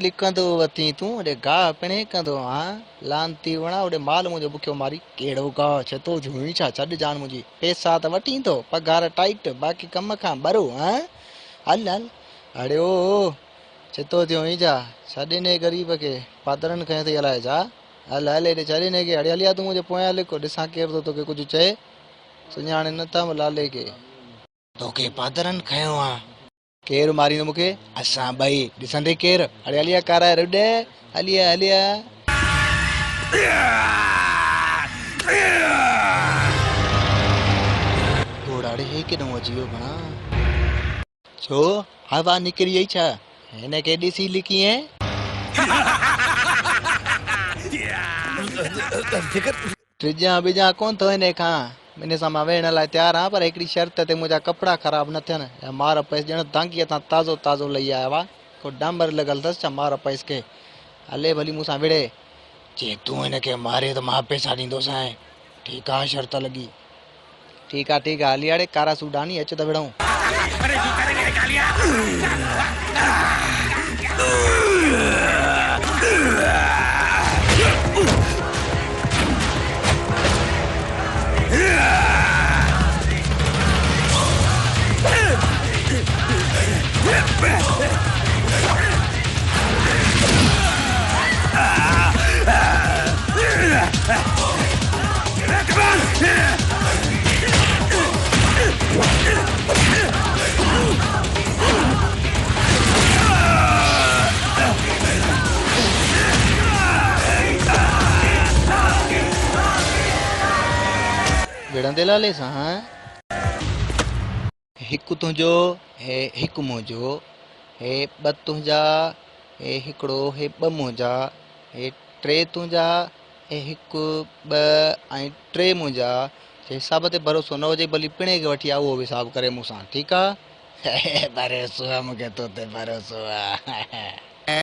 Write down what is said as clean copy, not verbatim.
लिखंदो वती तूं ओॾे गाह पिणे कंदो हाँ लानती वणा ओॾे माल मुंहिंजो बुखियो मारी कहिड़ो गाह छे तो झूई छा छॾ जान मुंहिंजी पैसा त वठी थो पघार टाइट बाक़ी कम खां बरो हाँ हल हल अड़े ओ छे तो थियो ई जा छॾे ग़रीब खे पादरनि खएं थी हलाए जा हल हल हेॾे छॾे के अड़े हलिया तूं मुंहिंजे पोयां लिखो ॾिसां केरु थो तोखे कुझु चए सुञाणे नथा लाले खे तोखे पादरनि खयो आहे केरु मारींदो मूंखे असां ॿई ॾिसंदे केरु अड़े हलिया कारा रुॾ हलिया हलिया घोड़ाड़े हे केॾो अची वियो भणा छो हवा निकिरी वई छा हिनखे ॾिसी लिकी ऐं टिजां बिजां कोन थो हिन खां हिन सां मां वेहण लाइ तयारु आहियां पर हिकिड़ी शर्त ते मुंहिंजा कपिड़ा ख़राब न थियनि ऐं मार पैस ॼण टांकीअ तां ताज़ो ताज़ो लही आया हुआ को डांबर लॻल अथसि छा मार पैस खे हले भली मूंसां विड़े जे तूं हिनखे मारे त मां पैसा ॾींदोसांइ ठीकु आहे शर्त लॻी ठीक है हली आड़े कारा सूडानी अच त विड़ऊं विड़ंदे लाले सां हिकु तुंहिंजो हे हिकु मुंहिंजो हे ॿ तुंहिंजा हे हिकिड़ो हे ॿ मुंहिंजा हे टे तुंहिंजा हे हिकु ॿ ऐं टे मुंहिंजा हिसाब ते भरोसो न हुजे भली पिणे खे वठी आ उहो हिसाब करे मूंसां ठीकु आहे भरोसो आहे मूंखे तो ते भरोसो आहे